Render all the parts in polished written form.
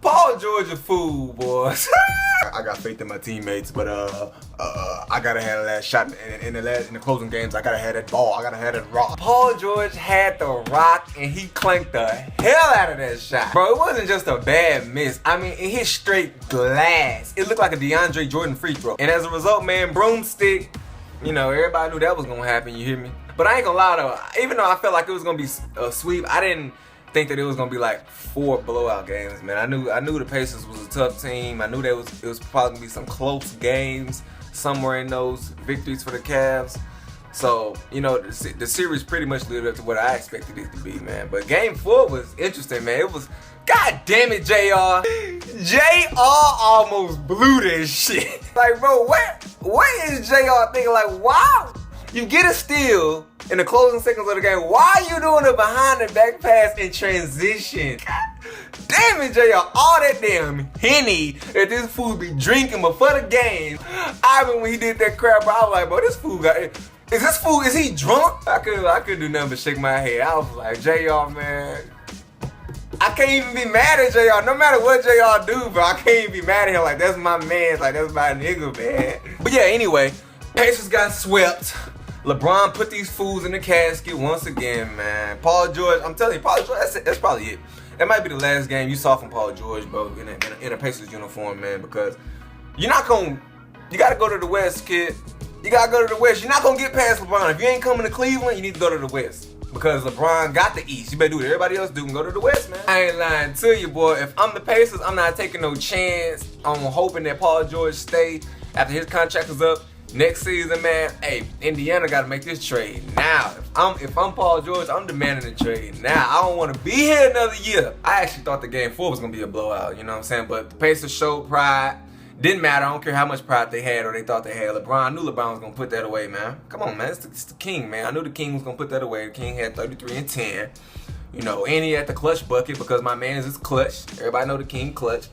Paul George a fool, boys. I got faith in my teammates, but I gotta have the last shot in the closing games. I gotta have that ball. I gotta have that rock. Paul George had the rock and he clanked the hell out of that shot, bro. It wasn't just a bad miss. I mean, it hit straight glass. It looked like a DeAndre Jordan free throw. And as a result, man, broomstick. You know, everybody knew that was gonna happen. You hear me? But I ain't gonna lie though. Even though I felt like it was gonna be a sweep, I didn't think that it was gonna be like 4 blowout games, man. I knew the Pacers was a tough team. I knew it was probably gonna be some close games somewhere in those victories for the Cavs. So, you know, the series pretty much lived up to what I expected it to be, man. But game 4 was interesting, man. It was, god damn it, JR. JR almost blew this shit. Like, bro, what is JR thinking? Like, wow, you get a steal in the closing seconds of the game. Why are you doing a behind the back pass in transition? God damn it, JR. All that damn Henny that this fool be drinking before the game. I remember when he did that crap, bro, I was like, bro, this fool is he drunk? I couldn't do nothing but shake my head. I was like, JR, man, I can't even be mad at JR. No matter what JR do, bro, I can't even be mad at him. Like, that's my man. Like, that's my nigga, man. But yeah, anyway, Pacers got swept. LeBron put these fools in the casket once again, man. Paul George, I'm telling you, Paul George, that's probably it. That might be the last game you saw from Paul George, bro, in a Pacers uniform, man, because you gotta go to the West, kid. You gotta go to the West. You're not gonna get past LeBron. If you ain't coming to Cleveland, you need to go to the West. Because LeBron got the East. You better do what everybody else do and go to the West, man. I ain't lying to you, boy. If I'm the Pacers, I'm not taking no chance on hoping that Paul George stay after his contract is up next season, man. Hey, Indiana got to make this trade now. If I'm Paul George, I'm demanding a trade now. I don't want to be here another year. I actually thought the game 4 was gonna be a blowout. You know what I'm saying? But the Pacers showed pride. Didn't matter. I don't care how much pride they had or they thought they had. LeBron, I knew LeBron was gonna put that away, man. Come on, man. It's the king, man. I knew the king was gonna put that away. The king had 33 and 10. You know, and he had the clutch bucket because my man is clutch. Everybody know the king clutch.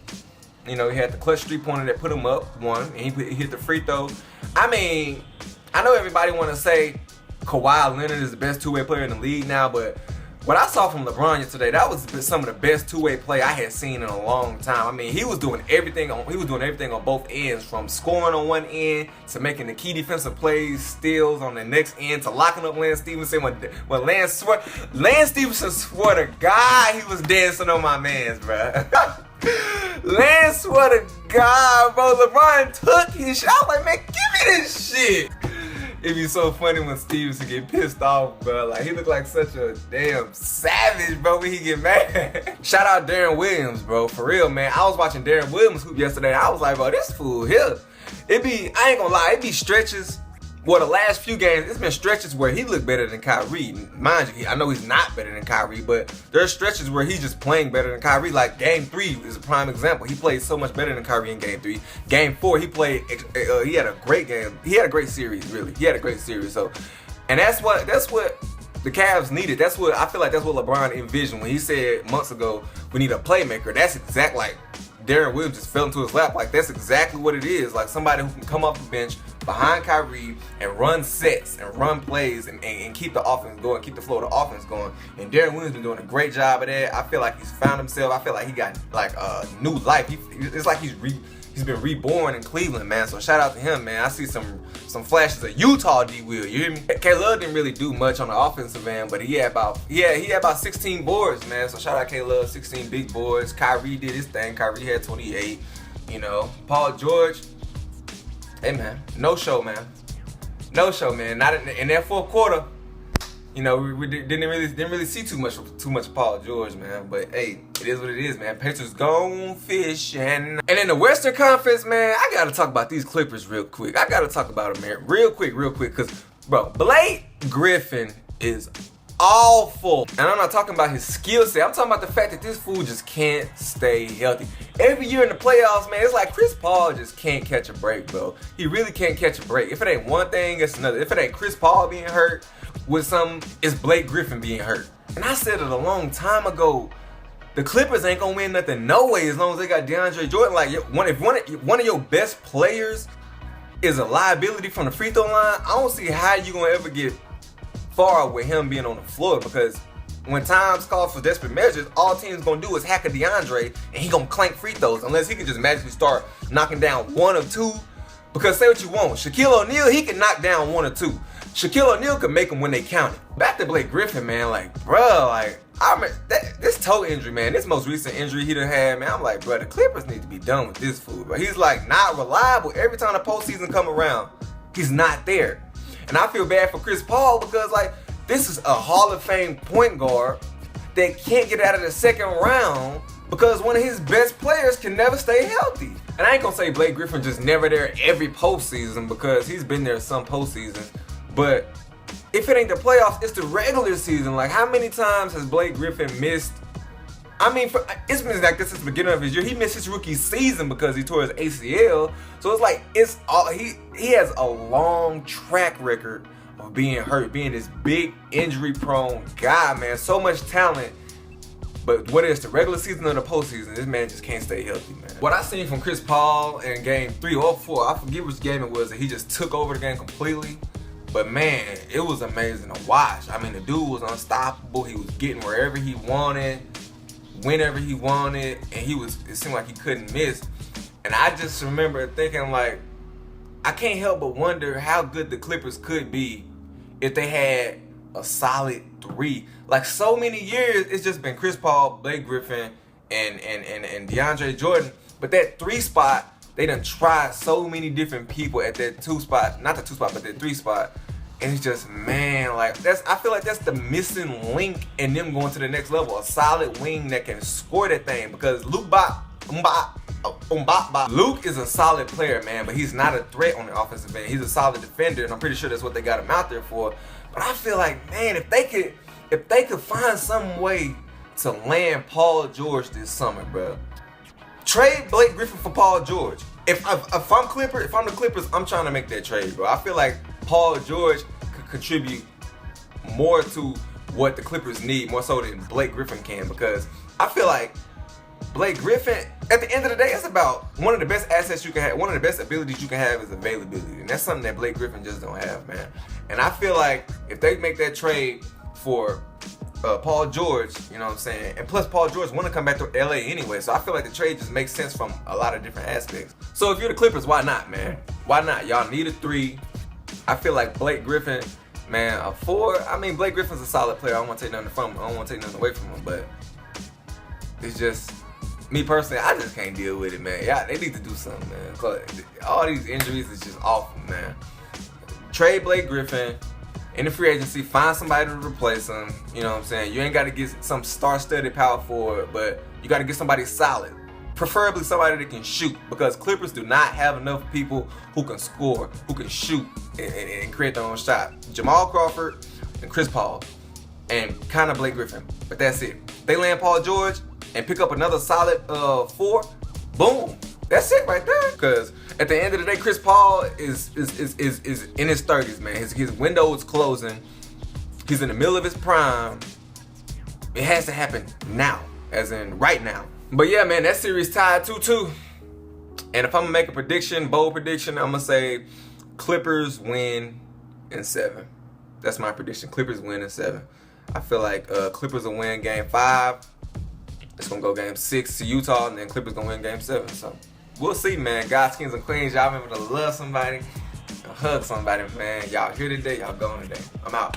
You know, he had the clutch 3-pointer that put him up one, and he hit the free throw. I mean, I know everybody want to say Kawhi Leonard is the best two-way player in the league now, but what I saw from LeBron yesterday, that was some of the best two-way play I had seen in a long time. I mean, he was doing everything on both ends, from scoring on one end to making the key defensive plays, steals on the next end, to locking up Lance Stevenson. When Lance Stevenson swore to God he was dancing on my mans, bro. Lance, swear to God, bro, LeBron took his shot. I was like, man, give me this shit. It'd be so funny when Stevenson get pissed off, bro. Like, he look like such a damn savage, bro, when he get mad. Shout out Darren Williams, bro. For real, man. I was watching Darren Williams hoop yesterday. I was like, bro, this fool here. I ain't gonna lie, it be stretches. Well, the last few games, it's been stretches where he looked better than Kyrie. Mind you, I know he's not better than Kyrie, but there's stretches where he's just playing better than Kyrie. Like game 3 is a prime example. He played so much better than Kyrie in game 3. Game 4, he had a great game. He had a great series, really. He had a great series. So, and that's what the Cavs needed. That's what I feel like. That's what LeBron envisioned when he said months ago, we need a playmaker. That's exactly like Darren Williams just fell into his lap. Like, that's exactly what it is. Like, somebody who can come off the bench behind Kyrie and run sets and run plays and keep the offense going, keep the flow of the offense going. And Darren Williams been doing a great job of that. I feel like he's found himself. I feel like he got like a new life. It's like he's been reborn in Cleveland, man. So shout out to him, man. I see some flashes of Utah D. Will. You hear me? K-Love didn't really do much on the offensive end, but he had about 16 boards, man. So shout out K-Love, 16 big boards. Kyrie did his thing. Kyrie had 28. You know, Paul George. Hey, man, no show, man. No show, man. Not in that fourth quarter. You know, we didn't really see too much of Paul George, man. But hey, it is what it is, man. Pacers gone fishing. And in the Western Conference, man, I gotta talk about these Clippers real quick. I gotta talk about them, man, real quick, because bro, Blake Griffin is awful. And I'm not talking about his skill set. I'm talking about the fact that this fool just can't stay healthy. Every year in the playoffs, man, it's like Chris Paul just can't catch a break, bro. He really can't catch a break. If it ain't one thing, it's another. If it ain't Chris Paul being hurt with something, it's Blake Griffin being hurt. And I said it a long time ago. The Clippers ain't gonna win nothing no way as long as they got DeAndre Jordan. Like, if one of your best players is a liability from the free throw line, I don't see how you gonna ever get far with him being on the floor, because when times call for desperate measures, all teams gonna do is hack a DeAndre, and he gonna clank free throws unless he can just magically start knocking down one or two. Because say what you want, Shaquille O'Neal, he can knock down one or two. Shaquille O'Neal could make them when they counted. Back to Blake Griffin, man, like, bruh, like, I remember this toe injury, man, this most recent injury he done had, man, I'm like, bruh, the Clippers need to be done with this fool, bro. He's like not reliable. Every time the postseason come around, he's not there. And I feel bad for Chris Paul because, like, this is a Hall of Fame point guard that can't get out of the second round because one of his best players can never stay healthy. And I ain't gonna say Blake Griffin just never there every postseason because he's been there some postseasons. But if it ain't the playoffs, it's the regular season. Like, how many times has Blake Griffin missed? I mean, it's been like this since the beginning of his year. He missed his rookie season because he tore his ACL. So it's like he has a long track record of being hurt, being this big injury-prone guy, man. So much talent. But whether it's the regular season or the postseason, this man just can't stay healthy, man. What I seen from Chris Paul in game 3 or 4, I forget which game it was, that he just took over the game completely. But man, it was amazing to watch. I mean, the dude was unstoppable. He was getting wherever he wanted, whenever he wanted, and it seemed like he couldn't miss. And I just remember thinking, like, I can't help but wonder how good the Clippers could be if they had a solid 3. Like, so many years, it's just been Chris Paul, Blake Griffin, and DeAndre Jordan. But that 3 spot, they done tried so many different people at that 2 spot, not the 2 spot, but that 3 spot. And it's just, man, like, I feel like that's the missing link in them going to the next level. A solid wing that can score that thing. Because Luke is a solid player, man, but he's not a threat on the offensive end. He's a solid defender, and I'm pretty sure that's what they got him out there for. But I feel like, man, if they could find some way to land Paul George this summer, bro. Trade Blake Griffin for Paul George. If I'm the Clippers, I'm trying to make that trade, bro. I feel like Paul George could contribute more to what the Clippers need, more so than Blake Griffin can, because I feel like Blake Griffin, at the end of the day, it's about one of the best assets you can have, one of the best abilities you can have is availability. And that's something that Blake Griffin just don't have, man. And I feel like if they make that trade for Paul George, you know what I'm saying? And plus, Paul George want to come back to LA anyway, so I feel like the trade just makes sense from a lot of different aspects. So if you're the Clippers, why not, man? Why not? Y'all need a 3. I feel like Blake Griffin, man, a 4. I mean, Blake Griffin's a solid player. I don't want to take nothing from him. I don't want to take nothing away from him, but it's just, me personally, I just can't deal with it, man. Yeah, they need to do something, man. Cause all these injuries is just awful, man. Trade Blake Griffin. In the free agency, find somebody to replace him. You know what I'm saying? You ain't got to get some star-studded power forward, but you got to get somebody solid. Preferably somebody that can shoot, because Clippers do not have enough people who can score, who can shoot, and create their own shot. Jamal Crawford and Chris Paul, and kind of Blake Griffin. But that's it. They land Paul George and pick up another solid 4. Boom. That's it right there. Because at the end of the day, Chris Paul is in his 30s, man. His window is closing. He's in the middle of his prime. It has to happen now, as in right now. But yeah, man, that series tied 2-2. And if I'm gonna make a prediction, bold prediction, I'm gonna say Clippers win in 7. That's my prediction. Clippers win in 7. I feel like Clippers will win game 5. It's gonna go game 6 to Utah, and then Clippers gonna win game 7. So we'll see, man. Guys, kings, and queens, y'all remember to love somebody, hug somebody, man. Y'all here today, y'all going today. I'm out.